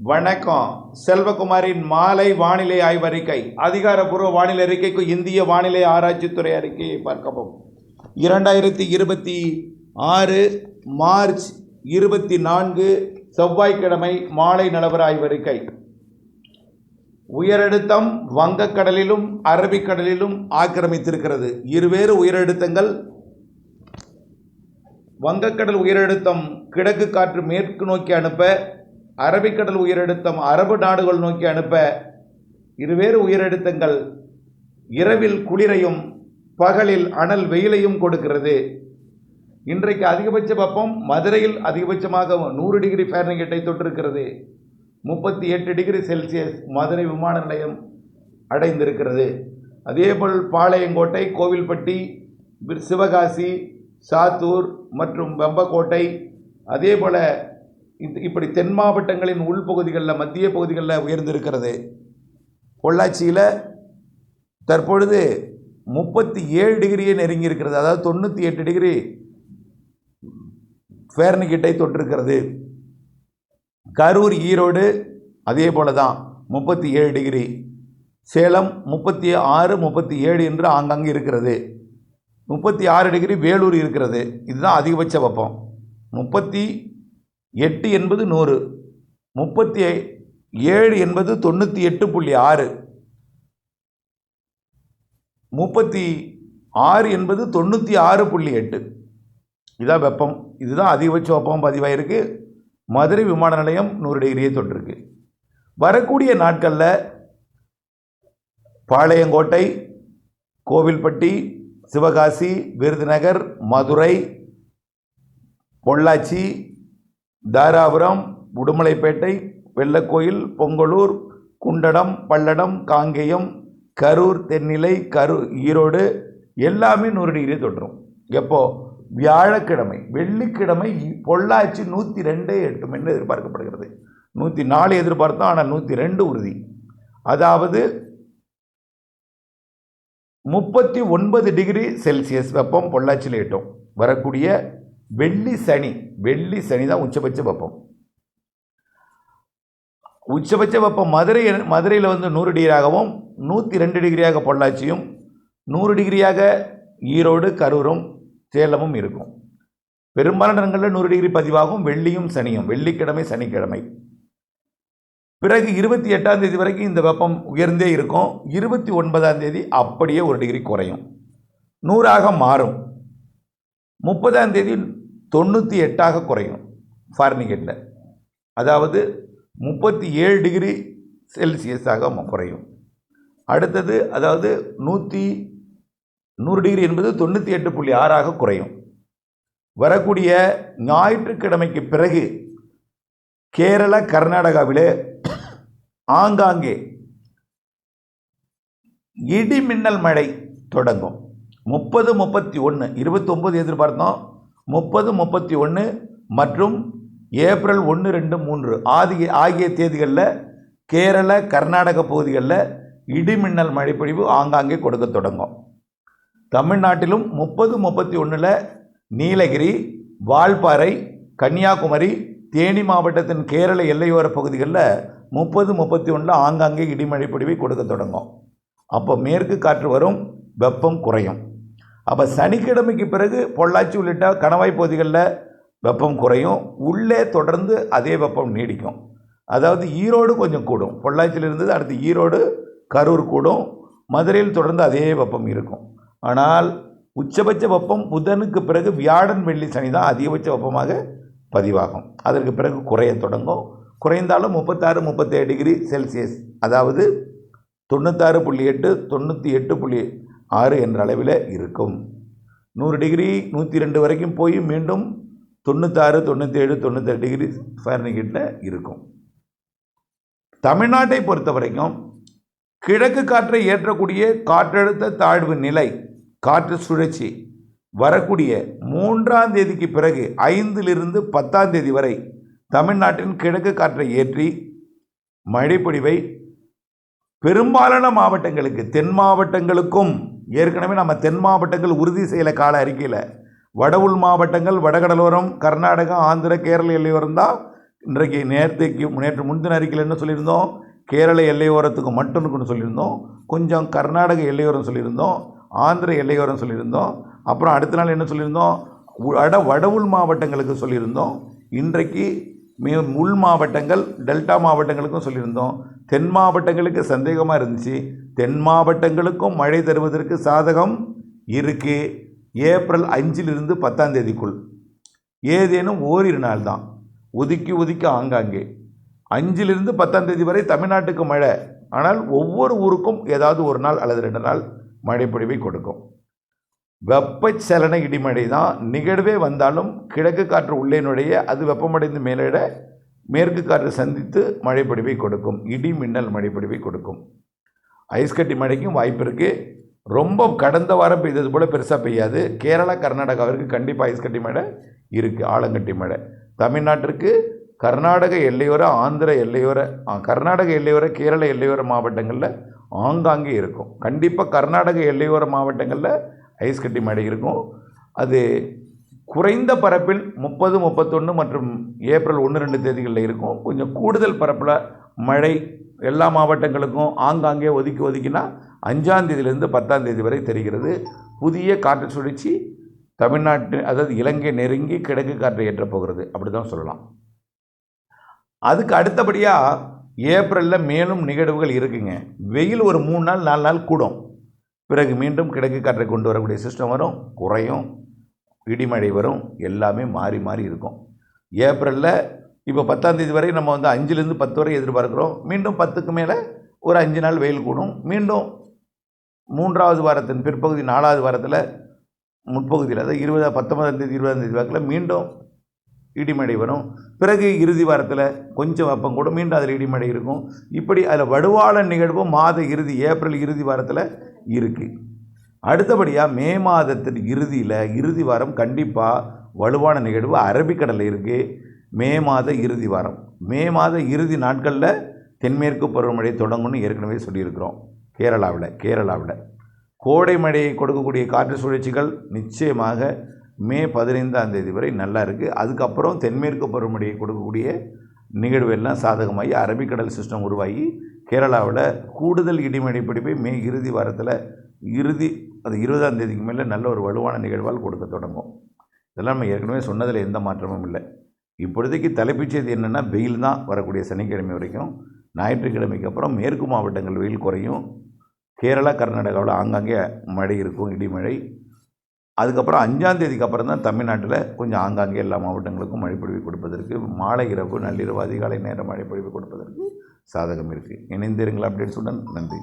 வணக்கம். செல்வகுமாரின் மாலை வானிலை ஆய்வறிக்கை. அதிகாரப்பூர்வ வானிலை அறிக்கைக்கு இந்திய வானிலை ஆராய்ச்சித்துறை அறிக்கையை பார்க்கவும். 2026 மார்ச் 24 செவ்வாய்க்கிழமை மாலை நிலவர ஆய்வறிக்கை. உயரழுத்தம் வங்கக்கடலிலும் அரபிக்கடலிலும் ஆக்கிரமித்திருக்கிறது. இருவேறு உயரழுத்தங்கள். வங்கக்கடல் உயரழுத்தம் கிழக்கு காற்று மேற்கு நோக்கி அனுப்ப, அரபிக்கடல் உயரழுத்தம் அரபு நாடுகள் நோக்கி அனுப்ப, இருவேறு உயரழுத்தங்கள் இரவில் குளிரையும் பகலில் அனல் வெயிலையும் கொடுக்கிறது. இன்றைக்கு அதிகபட்ச வெப்பம் மதுரையில் அதிகபட்சமாக 100 டிகிரி ஃபாரன்ஹீட்டை தொட்டிருக்கிறது. 38 டிகிரி செல்சியஸ் மதுரை விமான நிலையம் அடைந்திருக்கிறது. அதேபோல் பாளையங்கோட்டை, கோவில்பட்டி, சிவகாசி, சாத்தூர் மற்றும் வெம்பக்கோட்டை, அதேபோல் இப்படி தென் மாவட்டங்களின் உள்பகுதிகளில் மத்திய பகுதிகளில் உயர்ந்திருக்கிறது. பொள்ளாச்சியில் தற்பொழுது 37 டிகிரியை நெருங்கி இருக்கிறது. அதாவது 98 டிகிரி ஃபாரன்ஹீட்டை தொட்டிருக்கிறது. கரூர், ஈரோடு அதே போல தான் 37 டிகிரி. சேலம் 36, 37 என்று ஆங்காங்கே இருக்கிறது. 36 டிகிரி வேலூர் இருக்கிறது. இதுதான் அதிகபட்ச வெப்பம். 38 என்பது 100, 37 என்பது 98.6, 36 என்பது 96.8. இதுதான் வெப்பம். இதுதான் அதிகபட்ச வெப்பம் பதிவாயிருக்கு. மதுரை விமான நிலையம் 100 டிகிரியை தொட்டிருக்கு. வரக்கூடிய நாட்களில் பாளையங்கோட்டை, கோவில்பட்டி, சிவகாசி, விருதுநகர், மதுரை, பொள்ளாச்சி, தாராபுரம், உடுமலைப்பேட்டை, வெள்ளக்கோயில், பொங்கலூர், குண்டடம், பல்லடம், காங்கேயம், கரூர், தென்னிலை, ஈரோடு எல்லாமே 100 டிகிரியை தொட்டுரும். எப்போ? வியாழக்கிழமை. வெள்ளிக்கிழமை பொள்ளாச்சி 102 எட்டும் என்று எதிர்பார்க்கப்படுகிறது. 104 எதிர்பார்த்தோம், ஆனால் 102 உறுதி. அதாவது 39 டிகிரி செல்சியஸ் வெப்பம் பொள்ளாச்சியில் எட்டும். வரக்கூடிய வெள்ளி சனி தான் உச்சபட்ச வெப்பம். உச்சபட்ச வெப்பம் மதுரையில் 100 டிகிரியாகவும், 102 டிகிரியாக பொள்ளாச்சியும், 100 டிகிரியாக ஈரோடு, கரூரும், சேலமும் இருக்கும். பெரும்பாலான இடங்களில் 100 டிகிரி பதிவாகும். வெள்ளியும் சனியும், வெள்ளிக்கிழமை, சனிக்கிழமை. பிறகு 28ஆம் தேதி வரைக்கும் இந்த வெப்பம் உயர்ந்தே இருக்கும். 29ஆம் தேதி அப்படியே 1 டிகிரி குறையும், 100ஆக மாறும். 30ஆம் தேதி 98ஆக குறையும் ஃபாரன்ஹீட்டில். அதாவது 37 டிகிரி செல்சியஸாக குறையும். அடுத்தது, அதாவது 100 டிகிரி என்பது 98.6ஆக குறையும். வரக்கூடிய ஞாயிற்றுக்கிழமைக்கு பிறகு கேரள, கர்நாடகாவிலே ஆங்காங்கே இடி மின்னல் மழை தொடங்கும். 30, 31, 29 எதிர்பார்த்தோம். 30, 31 மற்றும் ஏப்ரல் 1, 2, 3 ஆகிய தேதிகளில் கேரள, கர்நாடக பகுதிகளில் இடிமின்னல் மழைப்பொழிவு ஆங்காங்கே கொடுக்க தொடங்கும். தமிழ்நாட்டிலும் 30, 31 நீலகிரி, வால்பாறை, கன்னியாகுமரி, தேனி மாவட்டத்தின் கேரள எல்லையோர பகுதிகளில் 30, 31 ஆங்காங்கே இடிமழை பொழிவை கொடுக்க தொடங்கும். அப்போ மேற்கு காற்று வரும், வெப்பம் குறையும். அப்போ சனிக்கிழமைக்கு பிறகு பொள்ளாச்சி உள்ளிட்ட கணவாய் பகுதிகளில் வெப்பம் குறையும். உள்ளே தொடர்ந்து அதே வெப்பம் நீடிக்கும். அதாவது ஈரோடு கொஞ்சம் கூடும். பொள்ளாச்சியில் இருந்தது அடுத்து ஈரோடு, கரூர் கூடும். மதுரையில் தொடர்ந்து அதே வெப்பம் இருக்கும். ஆனால் உச்சபட்ச வெப்பம் புதனுக்கு பிறகு வியாழன், வெள்ளி, சனி தான் அதிகபட்ச வெப்பமாக பதிவாகும். அதற்கு பிறகு குறைய தொடங்கும். குறைந்தாலும் 36, 37 டிகிரி செல்சியஸ், அதாவது 96.8, 98.6 என்ற அளவில் இருக்கும். 100 டிகிரி 102 வரைக்கும் போய் மீண்டும் 96, 97, 98 டிகிரி ஃபாரன்ஹீட்டில் இருக்கும். தமிழ்நாட்டை பொறுத்த வரைக்கும் கிழக்கு காற்றை ஏற்றக்கூடிய காற்றழுத்த தாழ்வு நிலை, காற்று சுழற்சி வரக்கூடிய 3ஆம் தேதிக்கு பிறகு 5லிருந்து 10ஆம் தேதி வரை தமிழ்நாட்டின் கிழக்கு காற்றை ஏற்றி மழைப்பொழிவை பெரும்பாலான மாவட்டங்களுக்கு, தென் மாவட்டங்களுக்கும் ஏற்கனவே நம்ம தென் மாவட்டங்கள் உறுதி செய்யல கால அறிக்கையில். வட உள் மாவட்டங்கள், வடகடலோரம், கர்நாடகா, ஆந்திர, கேரள எல்லையோரம் தான் இன்றைக்கு நேற்று முந்தின அறிக்கையில் என்ன சொல்லியிருந்தோம்? கேரள எல்லையோரத்துக்கு மட்டும் இருக்குன்னு சொல்லியிருந்தோம். கொஞ்சம் கர்நாடக எல்லையோரம் சொல்லியிருந்தோம். ஆந்திர எல்லையோரம் சொல்லியிருந்தோம். அப்புறம் அடுத்த நாள் என்ன சொல்லியிருந்தோம்? வடவுள் மாவட்டங்களுக்கு சொல்லியிருந்தோம். இன்றைக்கு உள் மாவட்டங்கள் டெல்டா மாவட்டங்களுக்கும் சொல்லியிருந்தோம். தென் மாவட்டங்களுக்கு சந்தேகமாக இருந்துச்சு. தென் மாவட்டங்களுக்கும் மழை தருவதற்கு சாதகம் இருக்குது. ஏப்ரல் 5லிருந்து 10ஆம் தேதிக்குள் ஏதேனும் ஓரிரு நாள் தான், ஒதுக்கி ஆங்காங்கே 5லிருந்து 10ஆம் தேதி வரை தமிழ்நாட்டுக்கு மழை. ஆனால் ஒவ்வொரு ஊருக்கும் ஏதாவது ஒரு நாள் அல்லது 2 நாள் மழைப்பொழிவை கொடுக்கும். வெப்பச்சலன இடிமழை தான் நிகழ்வே வந்தாலும் கிழக்கு காற்று உள்ளே நுழைய அது வெப்பமடைந்து மேலிட மேற்கு காற்று சந்தித்து மழைப்பொழிவை கொடுக்கும். இடி மின்னல் மழைப்பொழிவை கொடுக்கும். ஐஸ்கட்டி மழைக்கும் வாய்ப்பு இருக்குது. ரொம்ப கடந்த வாரம் பெய்தது போல் பெருசாக பெய்யாது. கேரளா கர்நாடகாவிற்கு கண்டிப்பாக ஐஸ்கட்டி மழை இருக்குது, ஆலங்கட்டி மழை. தமிழ்நாட்டிற்கு கர்நாடக எல்லையோர ஆந்திர எல்லையோர கர்நாடக எல்லையோர கேரள எல்லையோர மாவட்டங்களில் ஆங்காங்கே இருக்கும். கண்டிப்பாக கர்நாடக எல்லையோர மாவட்டங்களில் ஐஸ்கட்டி மழை இருக்கும். அது குறைந்த பரப்பில் 30, 31 மற்றும் ஏப்ரல் 1, 2 தேதிகளில் இருக்கும். கொஞ்சம் கூடுதல் பரப்பில் மழை எல்லா மாவட்டங்களுக்கும் ஆங்காங்கே ஒதுக்கினா 5ஆம் தேதியிலிருந்து 10ஆம் தேதி வரை தெரிகிறது. புதிய காற்று சுழற்சி தமிழ்நாட்டு அதாவது இலங்கை நெருங்கி கிழக்கு காற்றை ஏற்றப் போகிறது, அப்படி தான் சொல்லலாம். அதுக்கு அடுத்தபடியாக ஏப்ரலில் மேலும் நிகழ்வுகள் இருக்குங்க. வெயில் ஒரு 3 நாள் 4 நாள் கூடும். பிறகு மீண்டும் கிழக்கு காற்றை கொண்டு வரக்கூடிய சிஸ்டம் வரும், குறையும், இடிமழை வரும், எல்லாமே மாறி மாறி இருக்கும். ஏப்ரலில் இப்போ 10ஆம் தேதி வரை நம்ம 5லிருந்து 10 வரை எதிர்பார்க்குறோம். மீண்டும் 10க்கு மேலே ஒரு 5 நாள் வெயில் கூடும். மீண்டும் 3வது வாரத்தின் பிற்பகுதி 4வது வாரத்தில் முற்பகுதியில் அதாவது 19ஆம் தேதி 20ஆம் தேதி வாக்கில் மீண்டும் இடிமழை வரும். பிறகு இறுதி வாரத்தில் கொஞ்சம் வெப்பம் கூட மீண்டும் அதில் இடிமழை இருக்கும். இப்படி அதில் வலுவான நிகழ்வு மாத இறுதி ஏப்ரல் இறுதி வாரத்தில் இருக்குது. அடுத்தபடியாக மே மாதத்தின் இறுதி வாரம் கண்டிப்பாக வலுவான நிகழ்வு அரபிக்கடலில் இருக்குது. மே மாத இறுதி வாரம், மே மாத இறுதி நாட்களில் தென்மேற்கு பருவமழை தொடங்கும்னு ஏற்கனவே சொல்லியிருக்கிறோம். கேரளாவில் கோடை மழையை கொடுக்கக்கூடிய காற்று சுழற்சிகள் நிச்சயமாக மே 15ஆம் தேதி வரை நல்லா இருக்குது. அதுக்கப்புறம் தென்மேற்கு பருவமழையை கொடுக்கக்கூடிய நிகழ்வு எல்லாம் சாதகமாகி அரபிக்கடல் சிஸ்டம் உருவாகி கேரளாவில் கூடுதல் இடிமழை பிடிப்பை மே இறுதி வாரத்தில் அது 20ஆம் தேதிக்கு மேலே நல்ல ஒரு வலுவான நிகழ்வால் கொடுக்க தொடங்கும். இதெல்லாம் நம்ம ஏற்கனவே சொன்னதில் எந்த மாற்றமும் இல்லை. இப்பொழுதைக்கு தலைப்புச் செய்தி என்னென்னா, வெயில் தான் வரக்கூடிய சனிக்கிழமை வரைக்கும். ஞாயிற்றுக்கிழமைக்கு அப்புறம் மேற்கு மாவட்டங்கள் வெயில் குறையும். கேரளா கர்நாடகாவில் ஆங்காங்கே மழை இருக்கும், இடிமழை. அதுக்கப்புறம் 5ஆம் தேதிக்கு அப்புறம் தான் தமிழ்நாட்டில் கொஞ்சம் ஆங்காங்கே எல்லா மாவட்டங்களுக்கும் மழைப்பொழிவு கொடுப்பதற்கு மாலை இரவு நள்ளிரவு அதிகாலை நேரம் மழைப்பொழிவு கொடுப்பதற்கு சாதகம் இருக்குது. இணைந்திருங்கள் அப்டேட்ஸுடன். நன்றி.